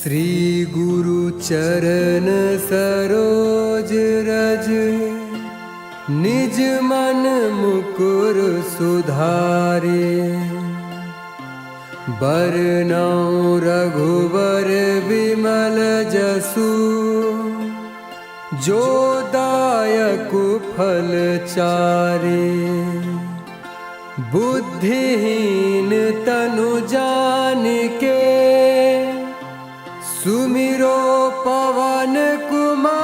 श्री गुरु चरण सरोज रज, निज मन मुकुर सुधारे। बरनउँ रघुबर विमल जसु, जो दायक फल चारे। बुद्धिहीन तनु जानिके, सुमिरो पवन कुमार।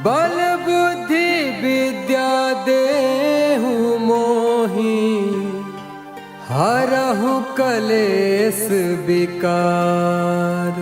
बल बुद्धि विद्या देहु मोहि, हरहु कलेस विकार।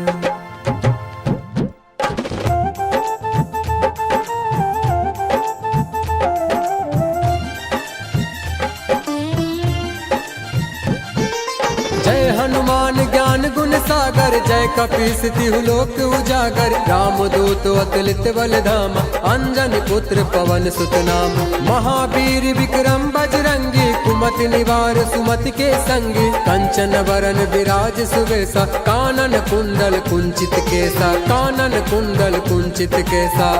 जय हनुमान ज्ञान गुण सागर, जय कपीस तिहु लोक उजागर। रामदूत अतुलित बल धाम, अंजनी पुत्र पवन सुत नाम। महावीर विक्रम बजरंगी, कुमति निवार सुमति के संगी। कंचन वरन विराज सुबेसा, कानन कुंडल कुंचित केसा। कानन कुंडल कुंचित केसा।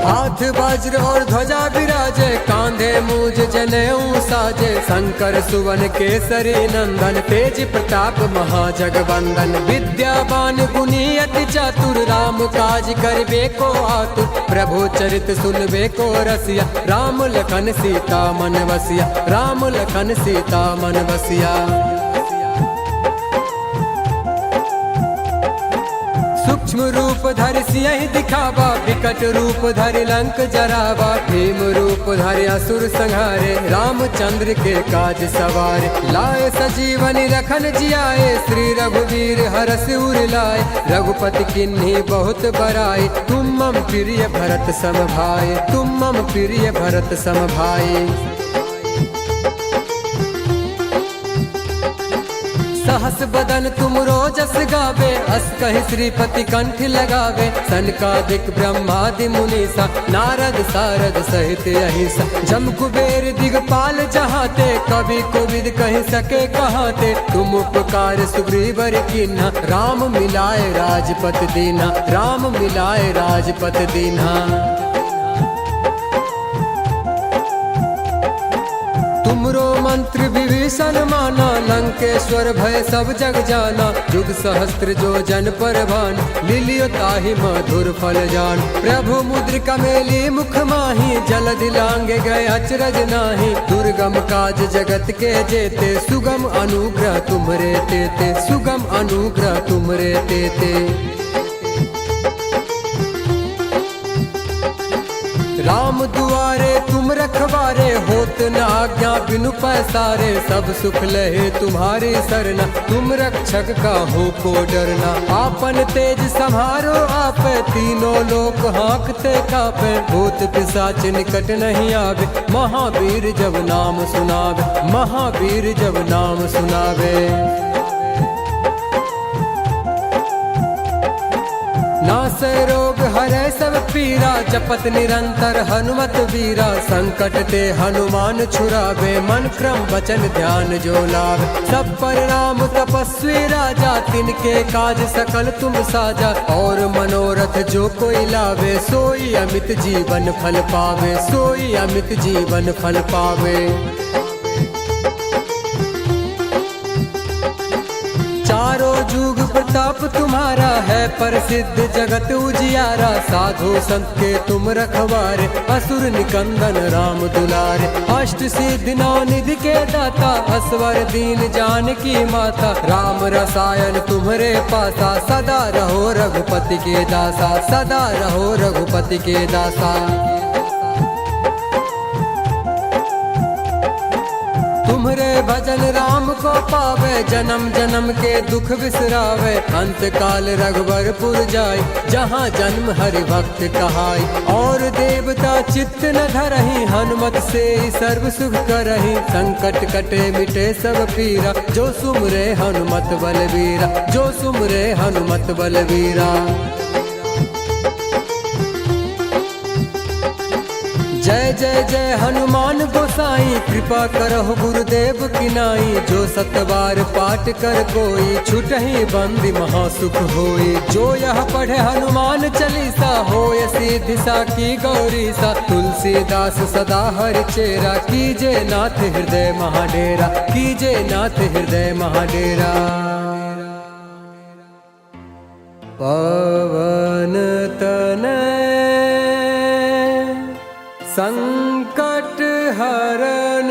हाथ वज्र और ध्वजा विराजे, कांधे मूज जनेऊ साजे। शंकर सुवन केसरी नंदन, तेज प्रताप महाजगवंदन। विद्यावान गुणी अति चातुर, राम काज करबे को आतुर। प्रभु चरित सुनबे को रसिया, राम लखन सीता मन बसिया। राम लखन सीता मन बसिया। सूक्ष्म रूप धरि सियहि दिखावा, विकट रूप धरि लंक जरावा। भीम रूप धरि असुर संहारे, रामचंद्र के काज सवारे। लाए सजीवनी लखन जियाए, श्री रघुवीर हरष उर लाए। रघुपति किन्ही बहुत बड़ाई, तुम मम प्रिय भरत सम भाई। तुम मम प्रिय भरत सम भाई। सहस बदन तुम रोजस गावे, अस कहि श्रीपति कंठ लगावे। सनकादिक ब्रह्मादि मुनीसा, नारद सारद सहित अहिसा। जम कुबेर दिगपाल जहाते, कवि कोविद कहि सके कहाते। तुम उपकार सुग्रीवर कीन्हा, राम मिलाए राजपत दीन्हा। राम मिलाए राजपत दीन्हा। तुमरो मंत्र विभीषण माना, लंकेश्वर भय सब जग जाना। युग सहस्त्र जो जन पर भान, लिलियो ताहि मधुर फल जान। प्रभु मुद्रिका मेली मुख माही, जलधि लांघे गए अचरज नाही। दुर्गम काज जगत के जेते, सुगम अनुग्रह तुमरे तेते। सुगम अनुग्रह तुमरे तेते। राम दुआरे तुम रखवारे, होत न आज्ञा बिनु पैसारे। सब सुख लहे तुम्हारी सरना, तुम रक्षक काहू को डरना। आपन तेज सम्हारो आपे, तीनों लोक हाँकते कापे। भूत पिशाच निकट नहीं आवे, महावीर जब नाम सुनावे। महावीर जब नाम सुनावे। नासै रोग हरै सब पीरा, जपत निरंतर हनुमत वीरा। संकट ते हनुमान छुड़ावे, मन क्रम वचन ध्यान जो लावे। सब पर राम तपस्वी राजा, तिनके काज सकल तुम साजा। और मनोरथ जो कोई लावे, सोई अमित जीवन फल पावे। सोई अमित जीवन फल पावे। चारों जुग प्रताप तुम्हारा है, प्रसिद्ध जगत उजियारा। साधु संत के तुम रखवारे, असुर निकंदन राम दुलारे। अष्ट सिद्धि नौ निधि के दाता, असवर दीन जानकी माता। राम रसायन तुम्हरे पासा, सदा रहो रघुपति के दासा। सदा रहो रघुपति के दासा। तुम तुम्हारे भजन राम को पावे, जन्म जन्म के दुख बिसरावे। अंत काल रघुवरपुर जाय, जहाँ जन्म हरि भक्त कहाय। और देवता चित्त न धरहि, हनुमत से सर्व सुख करहि। संकट कटे मिटे सब पीरा, जो सुमरे हनुमत बलवीरा, जो सुमरे हनुमत बलवीरा। जय जय जय हनुमान गोसाई, कृपा करहु गुरुदेव की नाई। जो सतबार पाठ कर कोई, छुटहि बंदी महासुख होई। जो यह पढ़े हनुमान चालीसा, होय सिद्धि साखी गौरीसा। तुलसीदास सदा हरि चेरा, कीजे नाथ हृदय महाडेरा, कीजे नाथ हृदय महाडेरा। पवन तनय संकट हरण,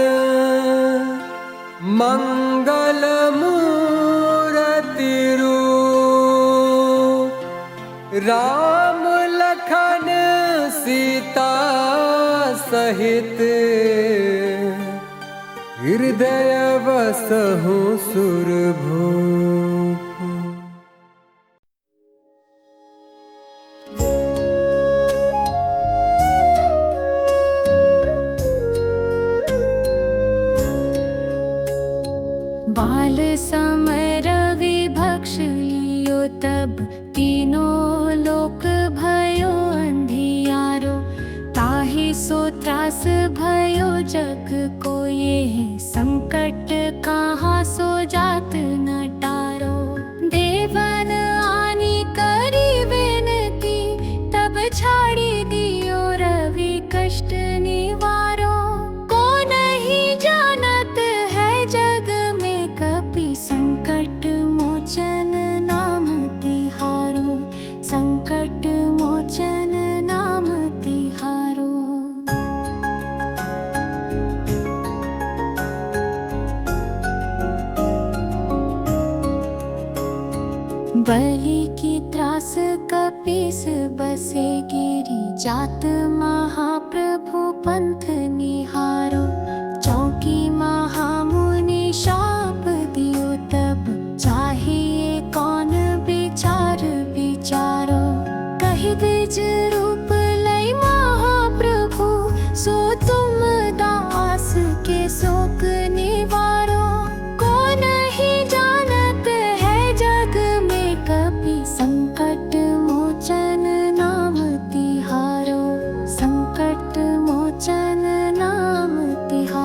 मंगल मूर्ति रूप। राम लखन सीता सहित, हृदय बसहु सुरभूप। बाल समय रवि भक्ष लियो, तब तीनों लोक भयो अंधियारो। ताहि सो त्रास भयो जग को, ये संकट कहाँ सो जात न टारो। देवन आनी करी विनती, तब छाड़ी दियो रवि कष्ट निवारो। को नहीं जानत है जग में, कपि संकट मोचन नाम तिहारो। संकट मोचन नाम तिहारो। बलि की त्रास कपीस बसे गिरी, जात महाप्रभु पंथ निहारो। चौकी महामुनि शाप दियो, तब चाहिए कौन विचार विचारो। कहि द्विज रूप लई महाप्रभु, सो तुम दास के शोक निवारो। को नहीं जानत है जग में, कपि संकट मोचन नाम तिहारो। संकट मोचन नाम तिहारो।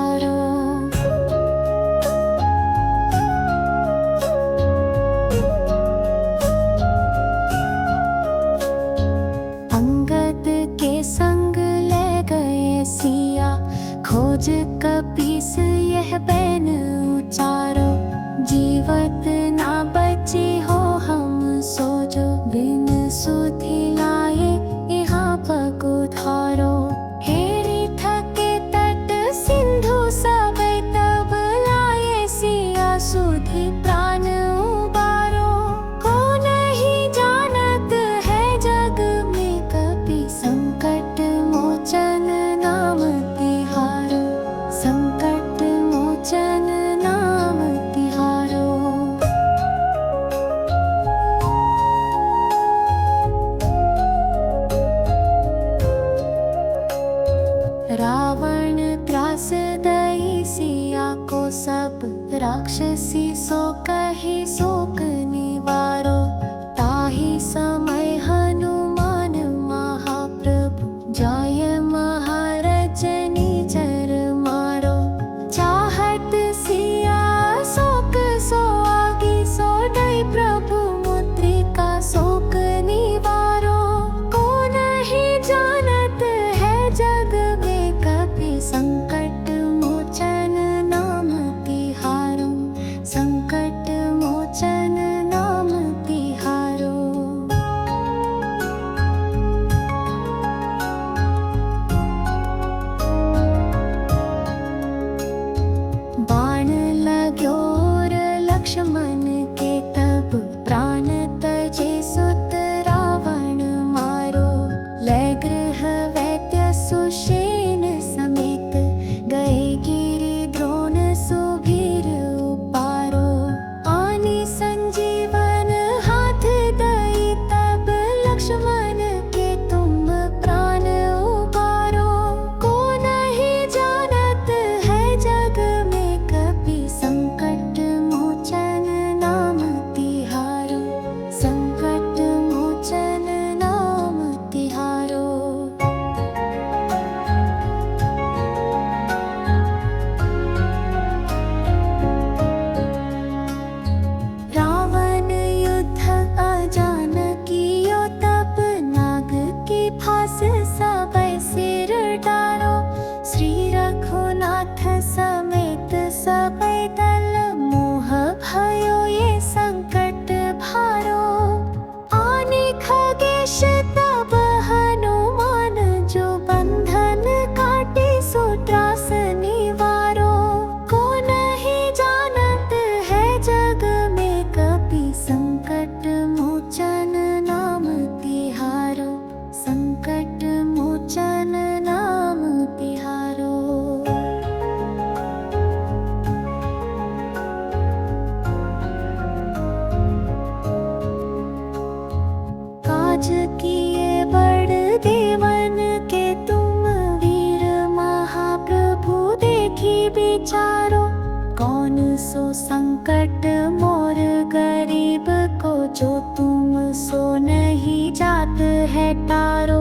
जो तुम सो नहीं जात है तारो।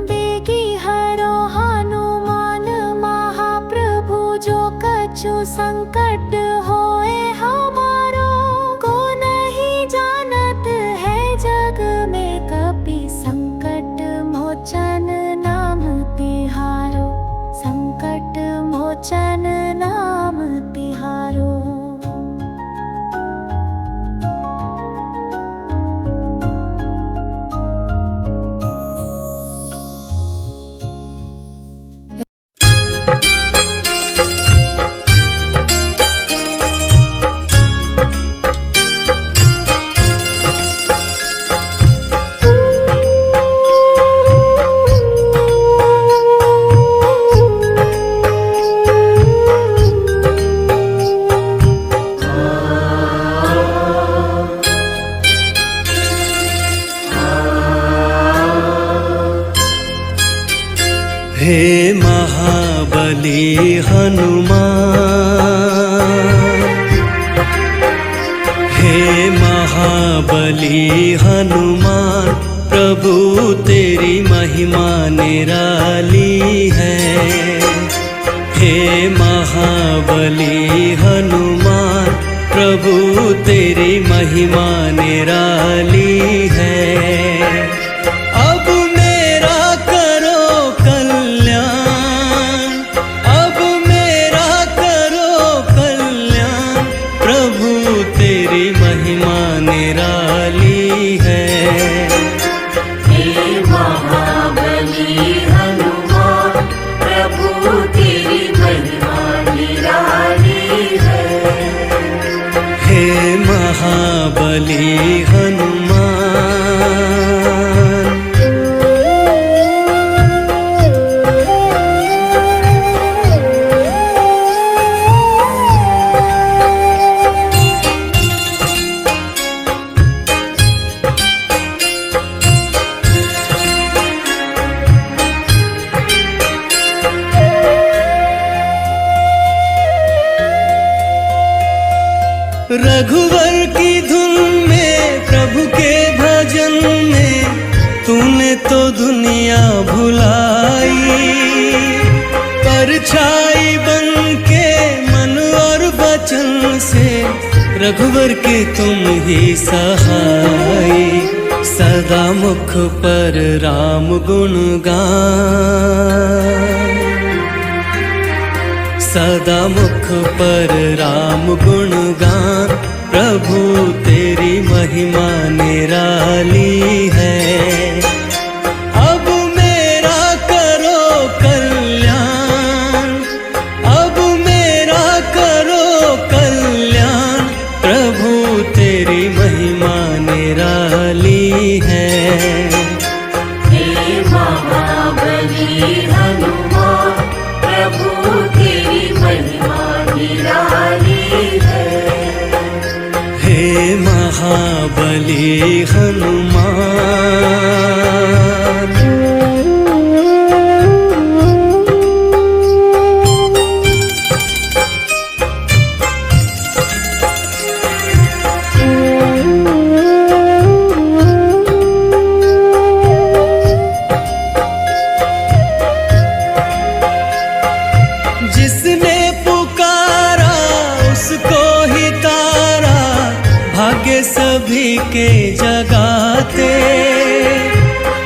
बेगी हरो हनुमान महाप्रभु, जो कछु संकट होए हमारो। को नहीं जानत है जग में कपि, संकट मोचन नाम तिहारो। संकट मोचन नाम तिहारो। हे महाबली हनुमान, हे महाबली हनुमान, प्रभु तेरी महिमा निराली है। हे महाबली हनुमान, प्रभु तेरी महिमा निराली है। महाबली हनुमान, रघुवर की धुन में प्रभु के भजन में तूने तो दुनिया भुलाई। परछाई बन के मन और वचन से रघुवर के तुम ही सहाय। सदा मुख पर राम गुण गान, सदा मुख पर राम गुण गान। प्रभु तेरी महिमा निराली है। अब मेरा करो कल्याण, अब मेरा करो कल्याण। प्रभु तेरी महिमा निराली है। हे महाबली हनुमान, प्रभु तेरी महिमा निराली है। हे महाबली हनुमान, जिसने पुकारा उसको ही तारा, भाग्य सभी के जगाते।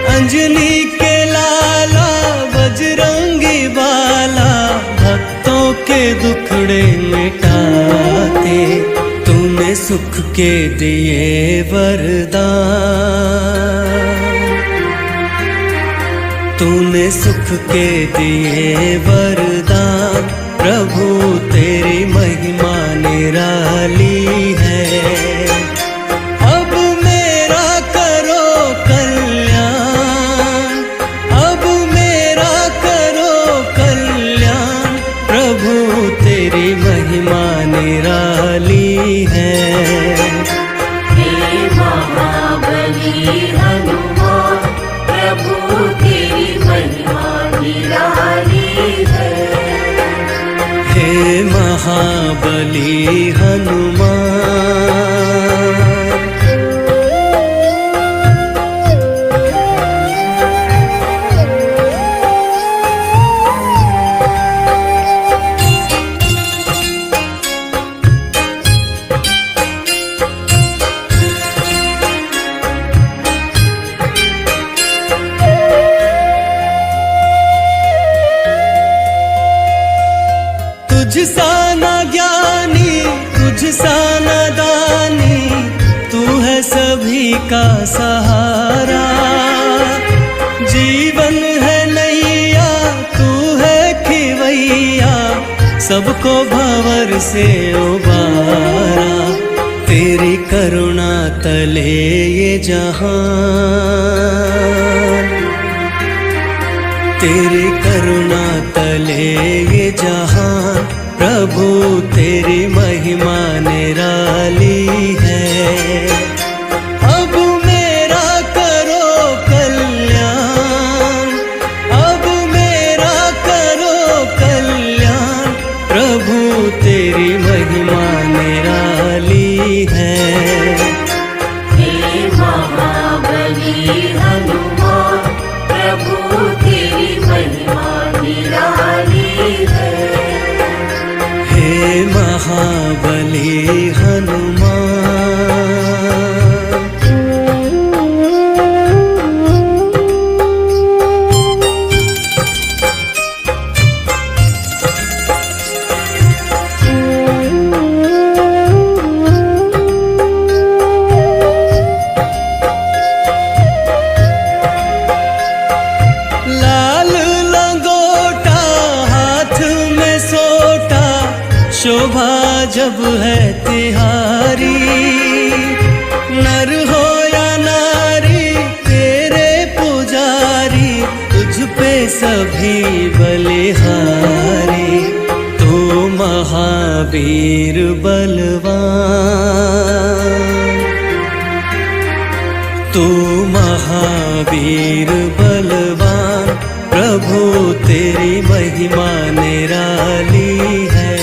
अंजनी के लाला बजरंगी बाला, भक्तों के दुखड़े मिटाते। तूने सुख के दिए वरदान, तूने सुख के दिए वरदान। प्रभु तेरी महिमा निराली है। अब मेरा करो कल्याण, अब मेरा करो कल्याण। प्रभु तेरी महिमा निराली है। हे महाबली हनुमान, प्रभु तेरी महिमा निराली है। हे महाबली हनुमान, तुझसा न ज्ञानी तुझसा न दानी, तू है सभी का सहारा। जीवन है नैया तू है खिवैया, सबको भंवर से उबारा। तेरी करुणा तले ये जहान, तेरी करुणा तले ये जहान, प्रभु तेरी महिमा निराली है। अब मेरा करो कल्याण, अब मेरा करो कल्याण, प्रभु तेरी महिमा निराली है। हे महाबली हनुमान, प्रभु तेरी महिमा निराली है। हे महाबली हनुमान। लाल लंगोटा हाथ में सोटा, शोभा जब है तिहारी। नर हो या नारी तेरे पुजारी, तुझ पे सभी बलिहारी। तू महावीर बलवान, तू महावीर बलवान, प्रभु तेरी महिमा निराली है।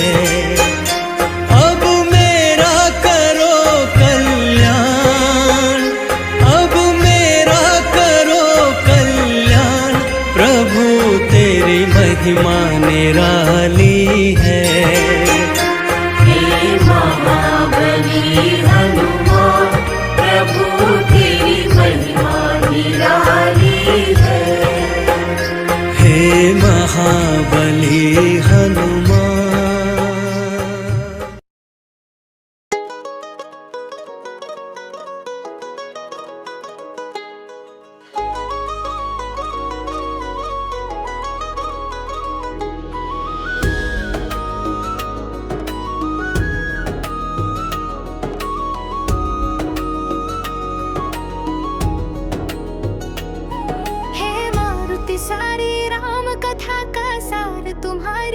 अब मेरा करो कल्याण, अब मेरा करो कल्याण, प्रभु तेरी महिमा निराली है। हे महाबली हनुमान, प्रभु तेरी महिमा निराली है। हे महाबली हनुमान। हे मारुति सारी राम कथा का सार, तुम्हारे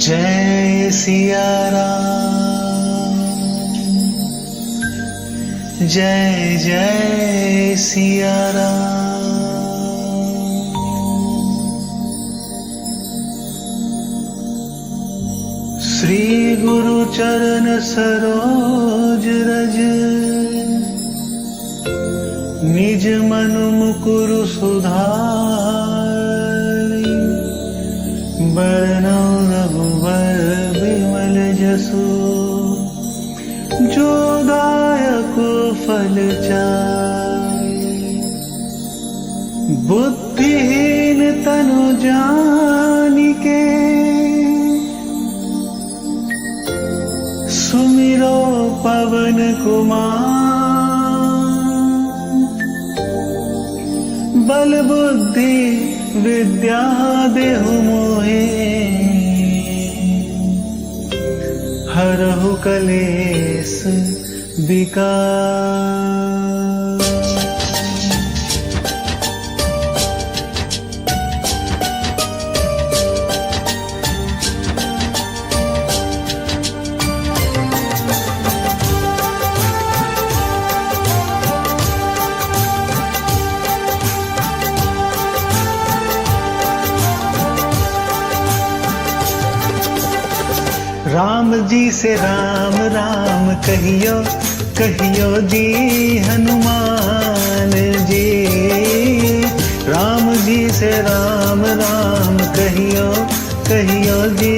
जय सिया राम, जय जय सिया राम। श्री गुरु चरण सरोज रज, निज मन मुकुरु सुधारि। बरनौ रघुबर बिमल जसु, जो दायक फल चारि। बुद्धिहीन तनु जानिके, सुमिरो पवन कुमार। बल बुद्धि विद्या देहु मोहे, हरहु कलेस विकार। राम जी से राम राम कहियो, कहियो जी हनुमान जी। राम जी से राम राम कहियो, कहियो जी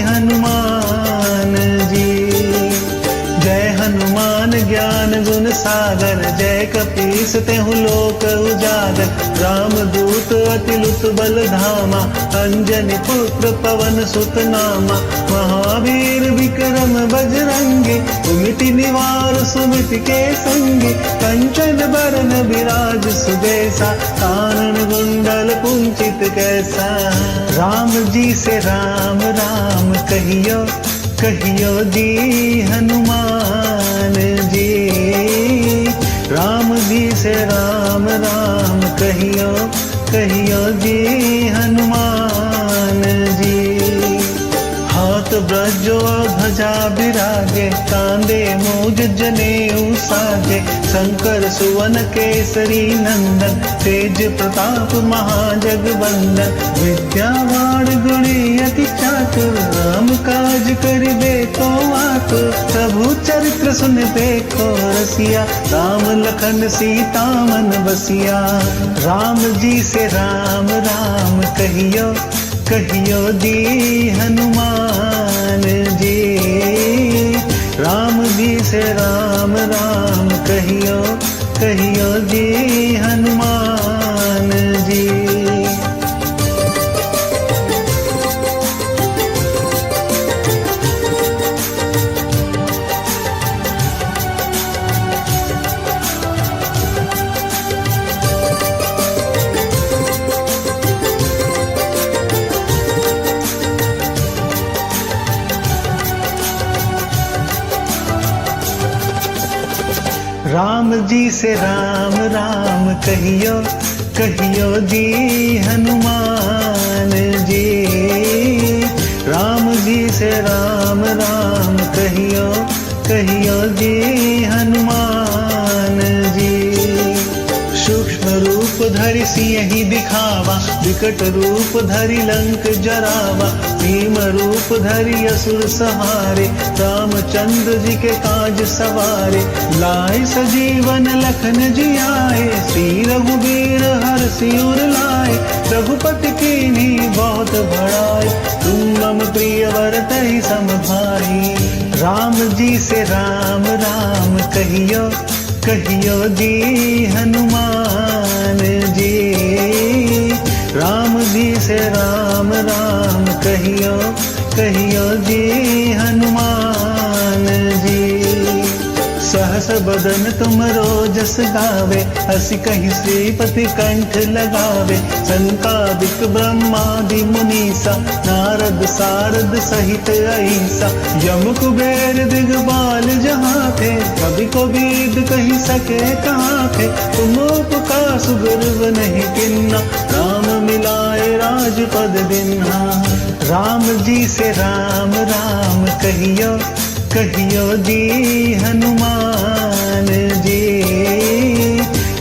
हनुमान जी। जय हनुमान ज्ञान गुण सागर, जय कपीस तेहु लोक उजागर। राम दूत अतिलुत बल धामा, अंजनी पुत्र पवन सुत नामा। महावीर विक्रम बजरंगी, कुमिति निवार सुमिति के संगी। कंचन बरन विराज सुबेसा, कानन कुंडल कुंचित कैसा। राम जी से राम राम कहियो, कहियो जी हनुमान जी। राम जी से राम राम कहियो, कहियो जी हनुमान जी। हाथ ब्रजो ध्वजा बिराजे, कांधे मूज जनेऊ साजे। शंकर सुवन केसरी नंदन, तेज प्रताप महाजगवंदन। विद्यावान गुणी अति चातुर, राम काज करिबे को आतुर। प्रभु चरित्र सुन देखो रसिया, राम लखन सीता मन बसिया। राम जी से राम राम कहियो, कहियो जी हनुमान जी। राम जी से राम राम कहियो, कहियो जी हनुमान जी। राम जी से राम राम कहियो, कहियो जी हनुमान जी। राम जी से राम राम कहियो, कहियो जी हनुमान जी। सूक्ष्म रूप धरि सियहि दिखावा, विकट रूप धरि लंक जरावा। भीम रूप धरि असुर संहारे, रामचंद्र जी के काज सवारे। लाए सजीवन लखन जियाए, श्री रघुबीर हरषि उर लाए। रघुपति कीन्ही बहुत बड़ाई, तुम मम प्रिय वरतहि सम भाई। राम जी से राम राम कहियो, कहियो जी हनुमान जी। राम जी से राम राम कहियो, कहियो जी हनुमान जी। सहस बदन तुम रोजस गावे, हसी कहीं श्रीपति कंठ लगावे। संकादिक ब्रह्मादि मुनीसा, नारद सारद सहित ऐसा। यम कुबेर दिगपाल जहाँ थे, कभी को बीद कहीं सके कहाँ थे। तुम उपकार सुग्रीव नहीं किन्ना, राम मिलाए राजपद बिन्हा। राम जी से राम राम कहियो कहियो जी हनुमान जी।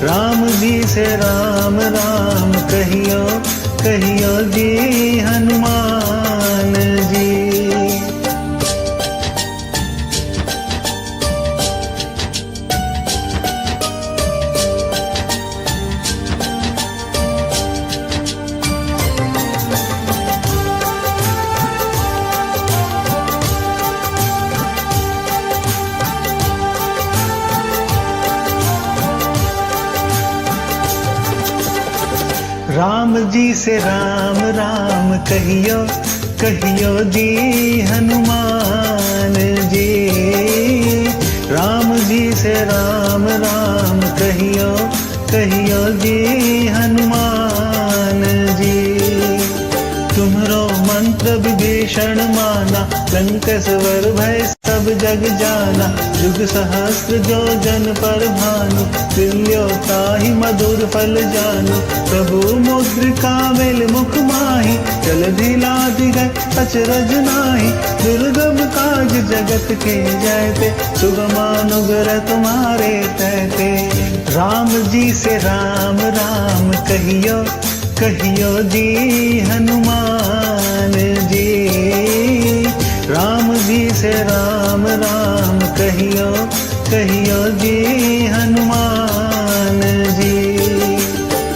राम जी से राम राम कहियो कहियो जी हनुमान जी। राम जी से राम राम कहियो कहियो जी हनुमान जी। राम जी से राम राम कहियो कहियो जी हनुमान जी। तुम्हरो मंत्र विभीषण माना, लंक स्वर भय सब जग जाना। युग सहस्त्र जो जन पर भानु, तुल्यो ताहि मधुर फल जानु। प्रभु मुद्रिका मेल मुख माहि, जलधि लाधि गए अचरज नाहि। दुर्गम काज जगत के जयते, सुगमानुग्रह तुम्हारे तहते। राम जी से राम राम कहियो कहियो जी हनुमान जी। राम जी से राम राम कहियो कहियो जी हनुमान जी।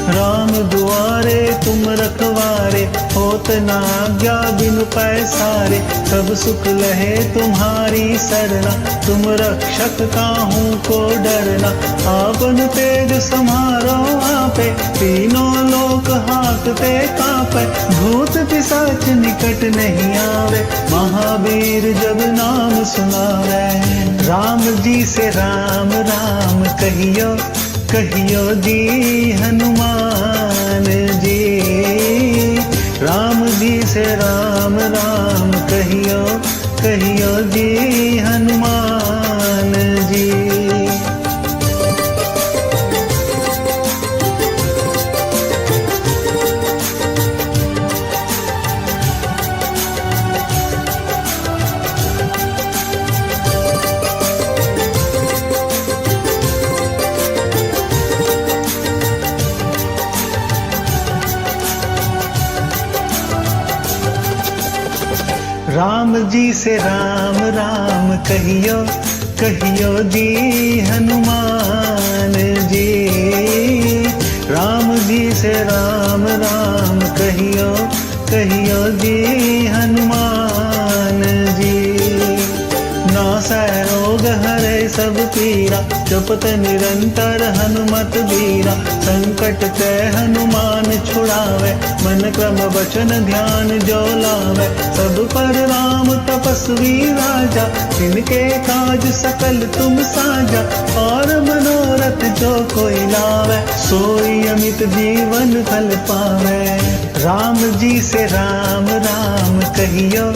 राम दुआरे तुम रखवारे, होत न आज्ञा बिनु पैसारे। सब सुख लहे तुम्हारी सरना, तुम रक्षक काहू को डरना। आपन तेज समारो आपे, तीनों लोक हाकते कापे। भूत पिशाच निकट नहीं आवे, महावीर जब नाम सुनावे। राम जी से राम राम कहियो कहियो जी हनुमान जी। राम जी से राम राम कहियो कहियो जी हनुमान जी। राम जी से राम राम कहियो कहियो जी हनुमान जी। राम जी से राम राम कहियो कहियो जी हनुमान जी। नासै रोग हरे सब पीरा, जपत निरंतर हनुमत बीरा। संकट ते हनुमान छुड़ावे, मन क्रम वचन ध्यान जो लावे। सब पर राम तपस्वी राजा, जिनके काज सकल तुम साजा। और मनोरथ जो कोई लावे, सोई अमित जीवन फल पावे। राम जी से राम राम कहियो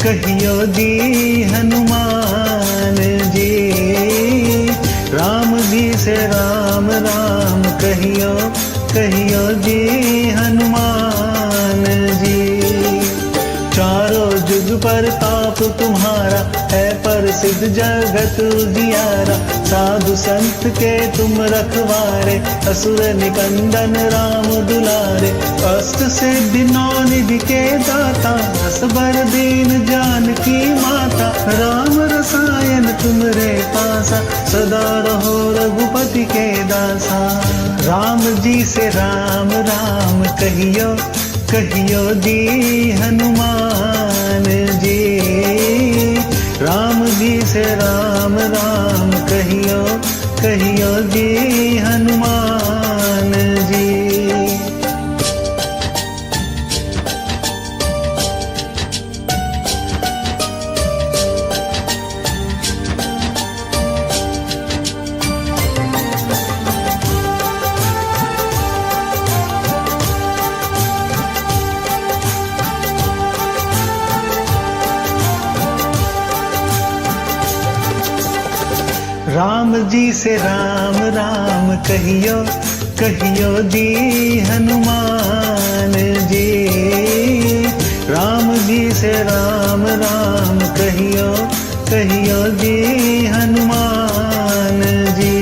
कहियो जी हनुमान जी। राम जी से राम राम कहियो कहियो जी हनुमान जी। चारों जुग पर ताप तुम्हारा, है प्रसिद्ध जगत उजियारा। साधु संत के तुम रखवारे, असुर निकंदन राम दुलारे। अष्ट सिद्धि नौ निधि के दाता, असबर दीन जानकी माता। राम रसायन तुमरे पासा, सदा रहो रघुपति के दासा। राम जी से राम राम कहियो कहियो जी हनुमान जी। राम जी से राम राम कहियो कहियो जी हनुमान जी। राम जी से राम राम कहियो कहियो जी हनुमान जी। राम जी से राम राम कहियो कहियो जी हनुमान जी।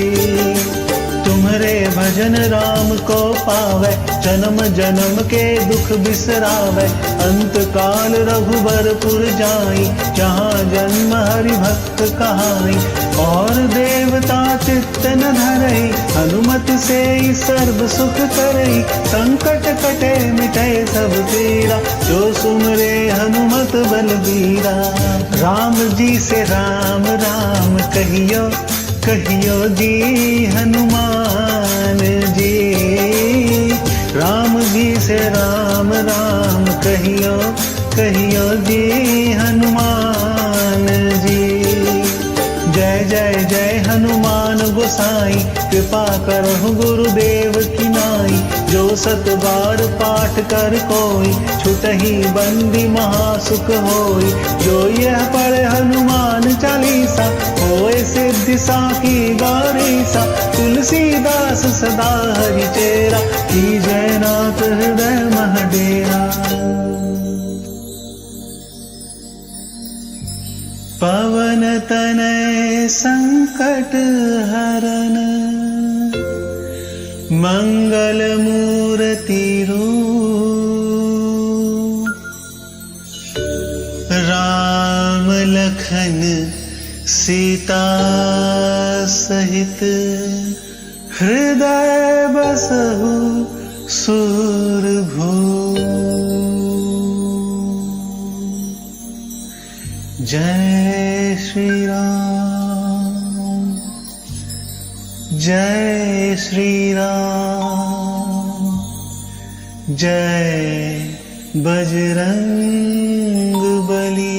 तुम्हारे भजन राम को पावे, जन्म जन्म के दुख बिसरावे। अंत काल रघुबरपुर जाई, जहाँ जन्म हरि भक्त कहाई। और देवता चित्त न धरई, हनुमत से ही सर्व सुख करई। संकट कटे मिटे सब पीरा, जो सुमरे हनुमत बलबीरा। राम जी से राम राम कहियो कहियो जी हनुमान जी। राम जी से राम राम कहियो कहियो जी हनुमान जी। जय जय जय हनुमान गोसाई, कृपा करहु गुरुदेव की नाई। जो सत बार पाठ कर कोई, छुटहि बंदी महासुख होई। जो यह पढ़े हनुमान चालीसा, होए सिद्धि साखी गौरीसा। तुलसीदास सदा हरि चेरा, की जयनाथ हृदय मह डेरा। पवन तनय संकट हरन, मंगल मूर्ति रूप। राम लखन सीता सहित, हृदय बसहु सुरभूप। जय श्री राम, जय श्री राम, जय बजरंग बली।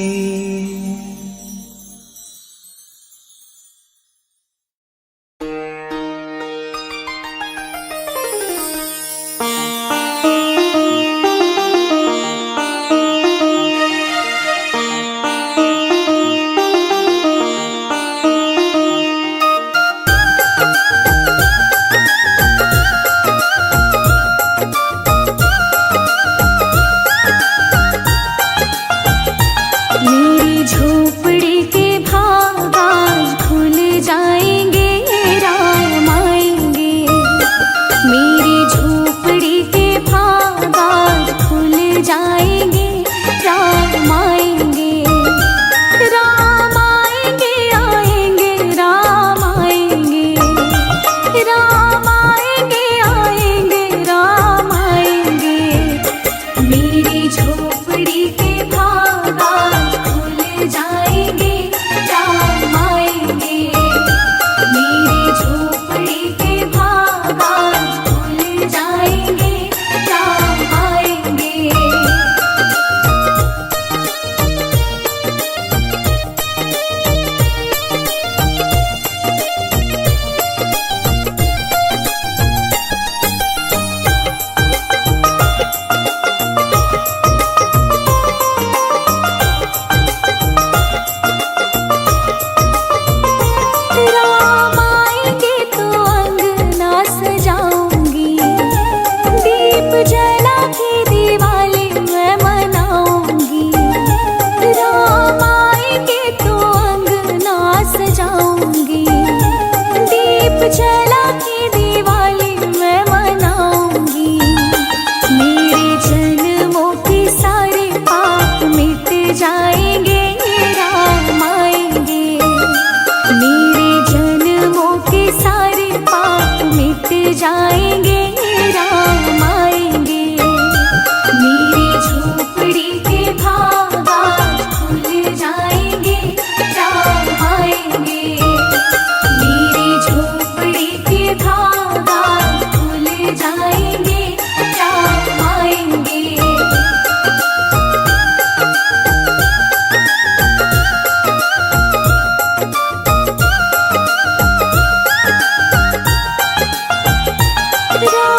राम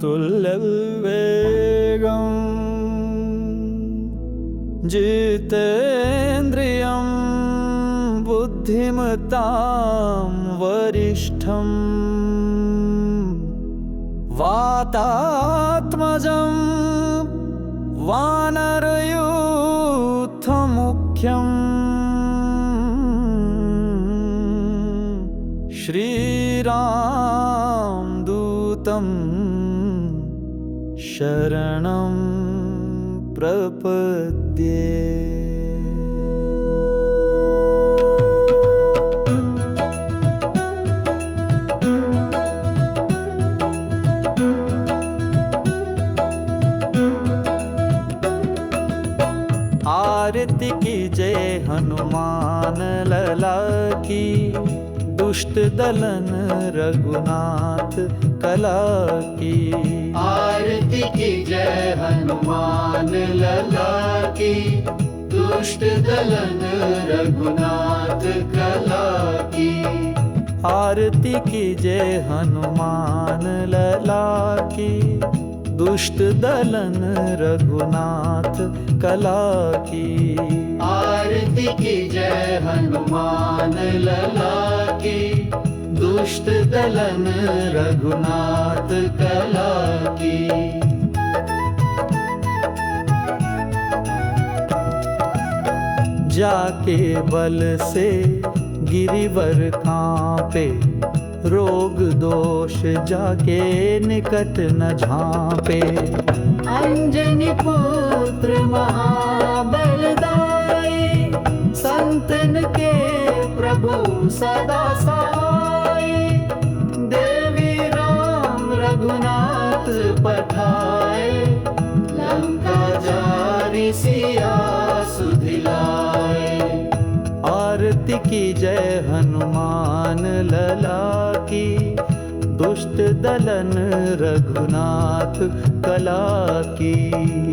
तुल्यवेगम् जितेन्द्रियं बुद्धिमतां वरिष्ठम् वातात्मजं वानरयूथमुख्यम् श्रीरामदूतं शरणं प्रपद्ये। आरती की जय हनुमान लला की, दुष्ट दलन रघुनाथ कला की। आरती की जय हनुमान लला की, दुष्ट दलन रघुनाथ कला की। आरती की जय हनुमान लला की, दुष्ट दलन रघुनाथ कला की। आरती की जय हनुमान लला की, दुष्ट दलन रघुनाथ कला की। जाके बल से गिरिवर कांपे, रोग दोष जाके निकट न झांपे। अंजनी पुत्र महाबलदाई, संतन के प्रभु सदा सहाय। देवी राम रघुनाथ पठाए, लंका जारी सिया सुधिलाए। आरती की जय हनुमान लला की, दुष्ट दलन रघुनाथ कला की।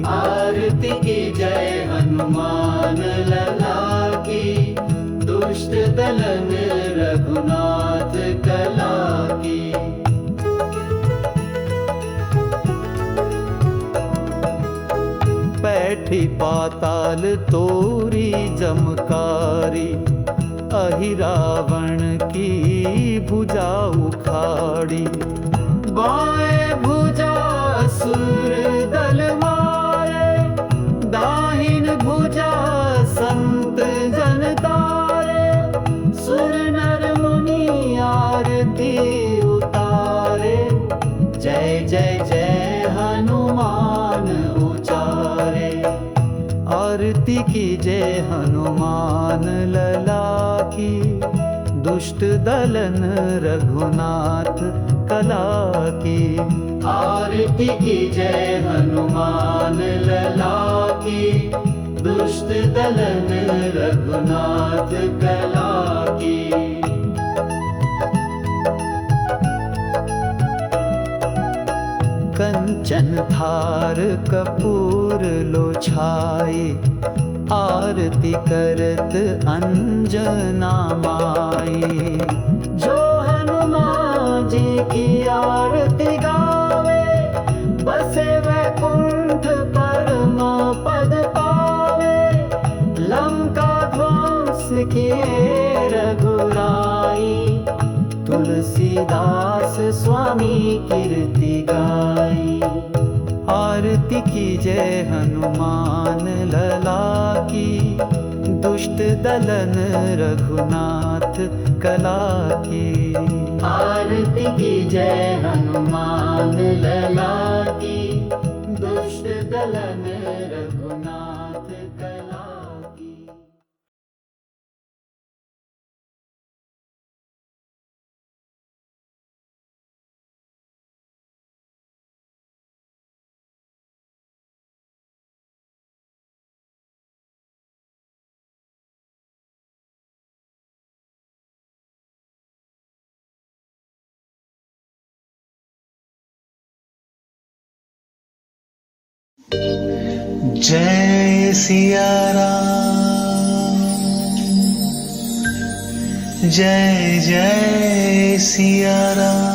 आरती की जय हनुमान लला की, दुष्ट दलन रघुनाथ कला की। बैठी पाताल तोरी जमकारी, अहि रावण की भुजा उखाड़ी। बाएं भुजा असुर दल मारे, दाहिन भुजा संत जन तारे। सुर नर मुनि आरती उतारे, जय जय जय हनुमान उचारे। आरती की जय हनुमान लला की, दुष्ट दलन रघुनाथ कला की। आरती की जय हनुमान लला की, दुष्ट दलन रघुनाथ कला की। कंचन थार कपूर लो छाई, आरती करत अंजना माई। जो हनुमान जी की आरती गावे, बसे वैकुंठ परम पद पावे। लंका ध्वंस किए रघुराई, तुलसीदास स्वामी कीर्ति गाई। आरती की जय हनुमान लला की, दुष्ट दलन रघुनाथ कला की। आरती की जय हनुमान लला की, दुष्ट दलन रघुनाथ कला की। जय सिया राम, जय जय सिया राम।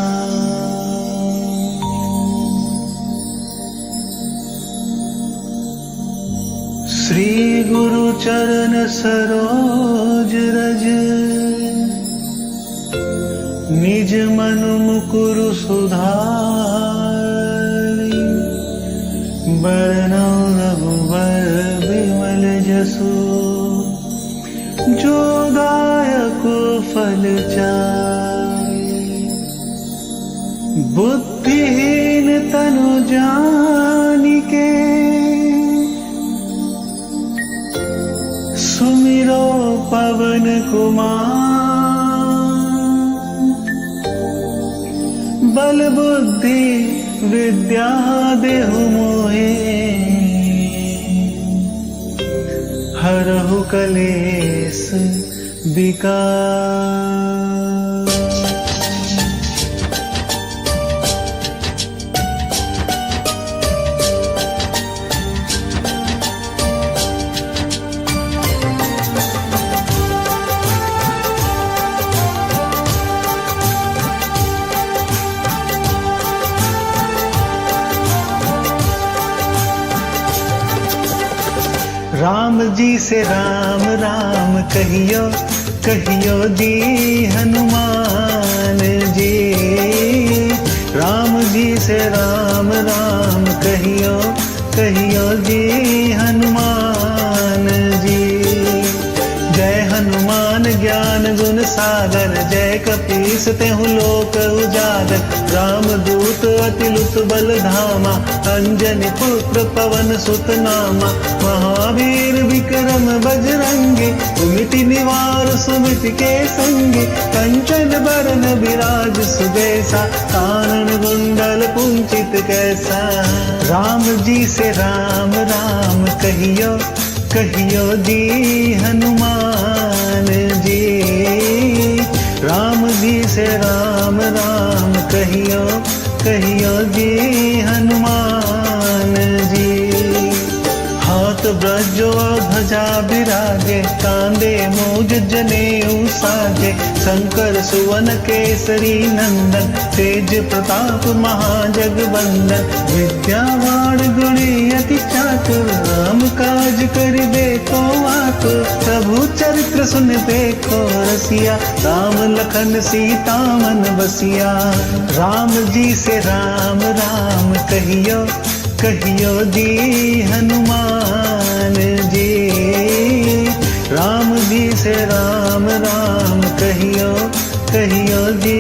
चरण सरोज रज निज मनु मुकुरु सुधारि बरनौ रघुबर बिमल जसु जो दायक फल चारि बुद्धिहीन तनु जानिके सुमिरो पवन कुमार बल बुद्धि विद्या देहु मोहे हरहु कलेस विकार। राम जी से राम राम कहियो कहियो जी हनुमान जी। राम जी से राम राम कहियो कहियो जी हनुमान जी। जय हनुमान ज्ञान गुण सागर जय कपीस तेहु लोक उजागर। राम दूत अतिलुत बल धामा अंजनी पुत्र पवन सुत नामा। महावीर विक्रम बजरंगी कुमिति निवार सुमति के संगी। कंचन बरन विराज सुबेसा कानन कुंडल कुंचित कैसा। राम जी से राम राम कहियो कहियो जी हनुमान जी। राम जी से राम राम कहियो कहियो जी हनुमान जी। हाथ ब्रजो ध्वजा बिराजे कांधे मूज जनेऊ साजे। शंकर सुवन केसरी नंदन तेज प्रताप महाजगवंदन। विद्यावान गुणी अति चातुर राम काज करिबे को आतुर। प्रभु चरित्र सुन देखो रसिया राम लखन सीता मन बसिया। राम जी से राम राम कहियो कहियो जी हनुमान जी। राम जी से राम राम कहियो कहियो जी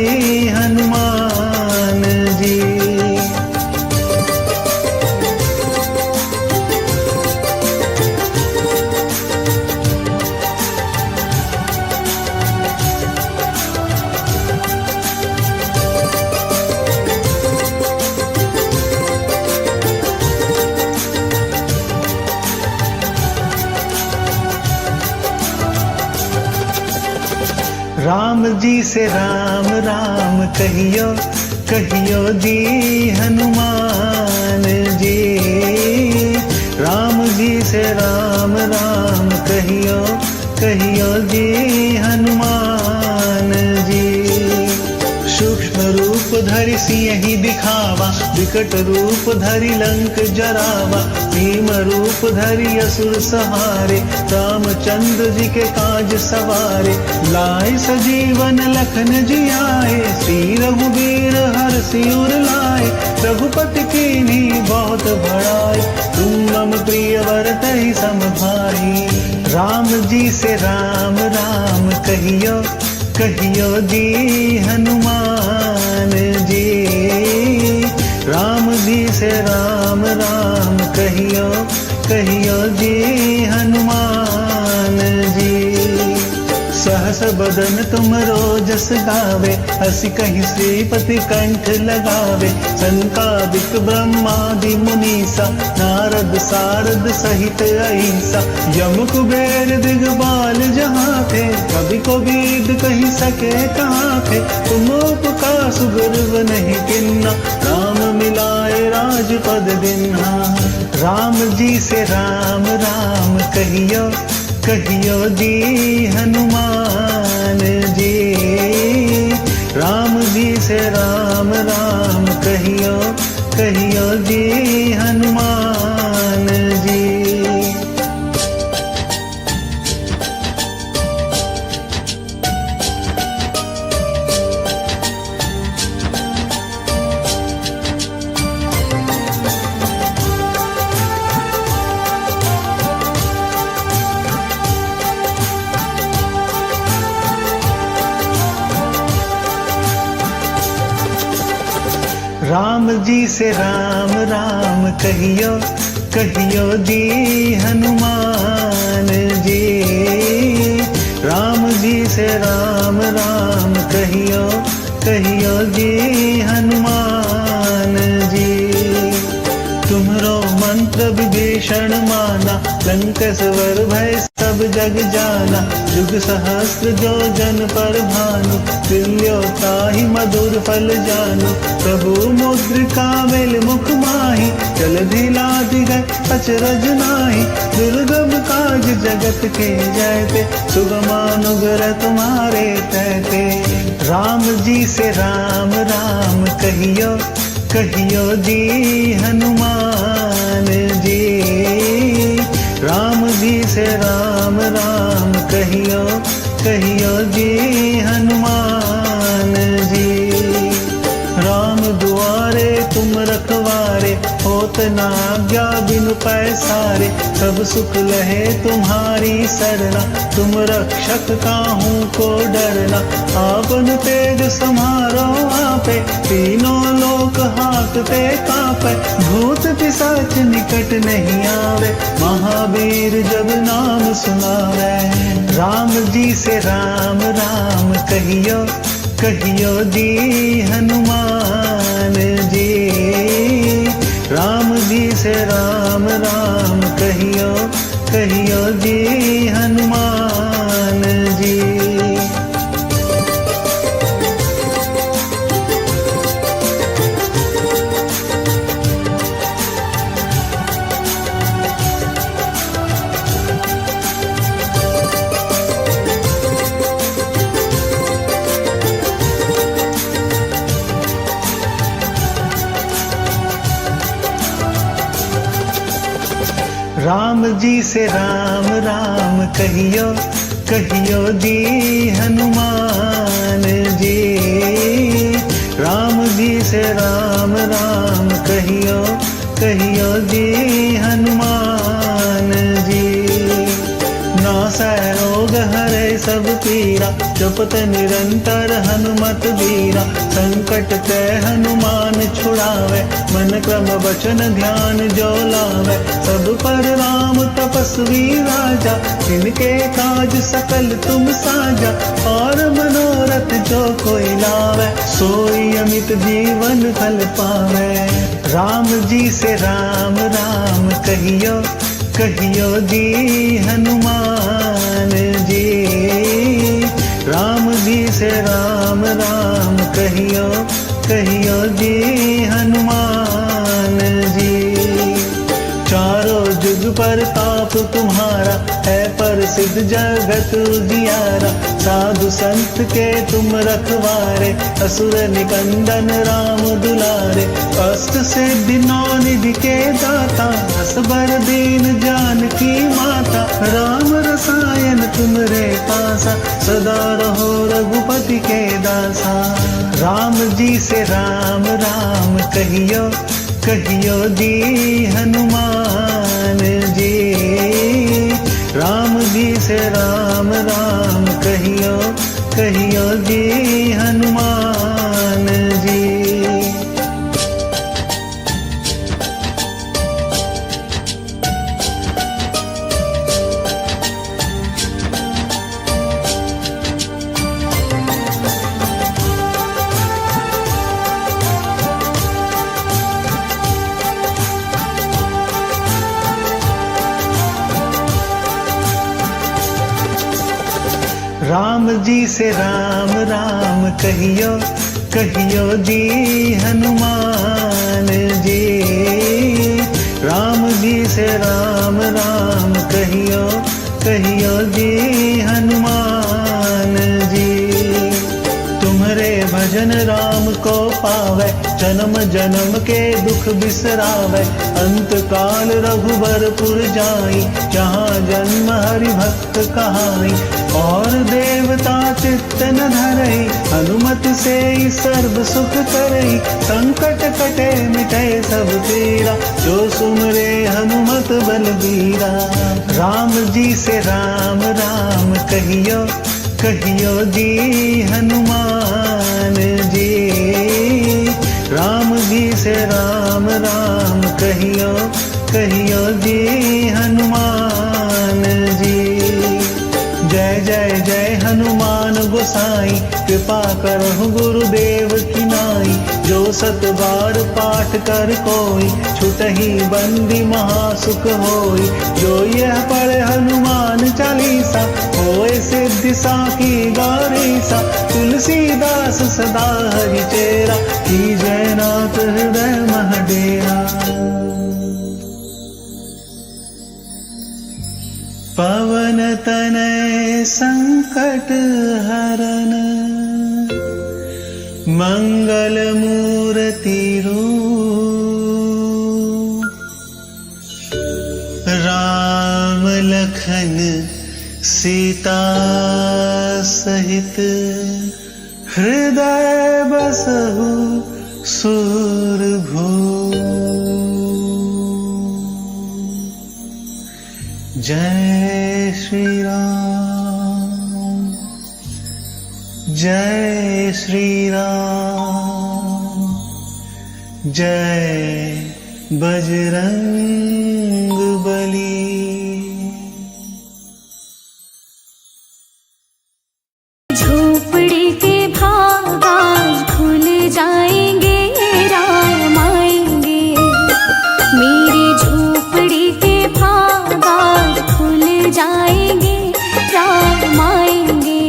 हनुमान जी। राम जी से राम राम कहियो कहियो जी हनुमान जी। राम जी से राम राम कहियो कहियो जी हनुमान जी। सूक्ष्म रूप धरि सियहि दिखावा विकट रूप धरि लंक जरावा। भीम रूप धरि असुर सहारे रामचंद्र जी के काज सवारे। लाए सजीवन लखन जियाए श्री रघुबीर हरषि उर लाए। रघुपति कीन्ही बहुत बड़ाई तुम मम प्रिय वरतहि सम भाई। राम जी से राम राम कहियो कहियो जी हनुमान जी। राम जी से राम राम कहियो कहियो जी हनुमान जी। सहस बदन तुम रोजस गावे हसी कहीं श्रीपति कंठ लगावे। संकादिक ब्रह्मादि मुनीसा नारद सारद सहित ऐसा। यम कुबेर दिगपाल जहाँ थे कभी को वेद कही सके कहाँ थे। तुम उपकार सुग्रीव नहीं किन्ना राम मिलाए राजपद दिन्हा। राम जी से राम राम कहियो कहियो जी हनुमान जी। राम जी से राम राम कहियो कहियो जी हनुमान जी। राम जी से राम राम कहियो कहियो जी हनुमान जी। राम जी से राम राम कहियो कहियो जी हनुमान जी। तुम्हरो मंत्र विभीषण माना, लंकेश्वर भय सब जग जाना। युग सहस्त्र जो जन पर भानु, तुल्योता ही मधुर फल जानु। प्रभु मुद्रिका मेल मुख माही, जलधि लाधि गए अचरज नाही। दुर्गम काज जगत के जयते, सुगमानुग्रह तुम्हारे तहते। राम जी से राम राम कहियो कहियो जी हनुमान जी। राम जी से राम राम कहियो कहियो जी हनुमान जी। राम दुआरे तुम रखवारे, होत न आज्ञा बिनु पैसारे। सब सुख लहे तुम्हारी सरना, तुम रक्षक काहू को डरना। आपन तेज समारो आपे, तीनों लोक हाकते कापे। भूत पिशाच निकट नहीं आवे, महावीर जब नाम सुनावे। राम जी से राम राम कहियो कहियो जी हनुमान जी। राम जी से राम राम कहियो कहियो जी हनुमान जी। राम जी से राम राम कहियो कहियो जी हनुमान जी। राम जी से राम राम कहियो कहियो जी हनुमान जी। नासै रोग हरे सब पीरा, जपत निरंतर हनुमत बीरा। संकट ते हनुमान छुड़ावे, मन क्रम वचन ध्यान जो लावे। सब पर राम तपस्वी राजा, जिनके काज सकल तुम साजा। और मनोरथ जो कोई लावे, सोई अमित जीवन फल पावे। राम जी से राम राम कहियो कहियो जी हनुमान जी। राम जी से राम राम कहियो कहियो जी हनुमान जी। चारों जुग पर ताप तुम्हारा, है प्रसिद्ध जगत उजियारा। साधु संत के तुम रखवारे, असुर निकंदन राम दुलारे। अष्ट सिद्धि नौ निधि के दाता, असबर दीन जानकी माता। राम रसायन तुमरे पासा, सदा रहो रघुपति के दासा। राम जी से राम राम कहियो कहियो जी हनुमान जी। राम जी से राम राम कहियो कहियो जी हनुमान जी। राम जी से राम राम कहियो कहियो जी हनुमान जी। राम जी से राम राम कहियो कहियो जी हनुमान जी। तुम्हारे भजन राम को पावे, जन्म जन्म के दुख बिसरावे। अंत काल रघुबरपुर जाई, जहाँ जन्म हरि भक्त कहाई। और देवता चित्त न धरई, हनुमत से ही सर्व सुख करई। संकट कटे मिटे सब पीरा, जो सुमरे हनुमत बलबीरा। राम जी से राम राम कहियो कहियो जी हनुमान जी। राम जी से राम राम कहियो कहियो जी हनुमान जी। जय जय जय हनुमान गोसाई, कृपा करहु गुरुदेव की नाई। जो सत बार पाठ कर कोई, छुटहि बंदी महासुख होई। जो यह पढ़े हनुमान चालीसा, होए सिद्धि साखी गौरीसा। तुलसीदास सदा हरि चेरा, की जय नाथ हृदय मह डेरा। पवन तनय संकट हरन, मंगल मूर्ति रूप। राम लखन सीता सहित, हृदय बसहु सुरभूप। जय श्री राम, जय श्री राम, जय बजरंग बली। झोपड़ी के भाग आज खुल जाएंगे, राम आएंगे। मेरी झोपड़ी के भाग आज खुल जाएंगे, राम आएंगे।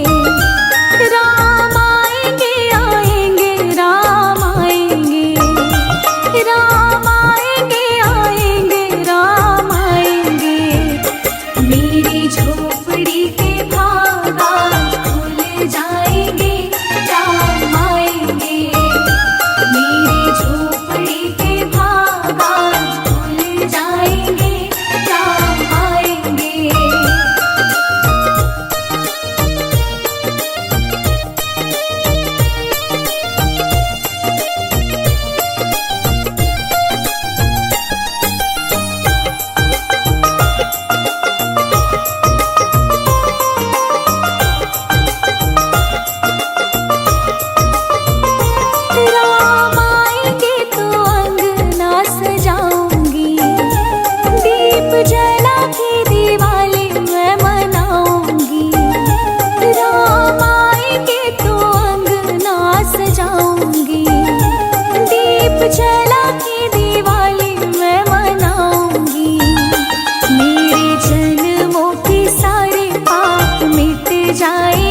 राम आएंगे आएंगे राम आएंगे, राम आएंगे आएंगे राम आएंगे। मेरी झोपड़ी के भाग आज खुल जाएंगे, राम आएंगे। मेरी झोपड़ी के भाग आज खुल जाएंगे, राम आएंगे। राम आएंगे तो अंगना सजाऊंगी, दीप जला के दिवाली मैं मनाऊंगी। राम आएंगे तो अंगना सजाऊंगी, दीप जला के दिवाली मैं मनाऊंगी। मेरे जन्मों के सारे पाप मिट जाए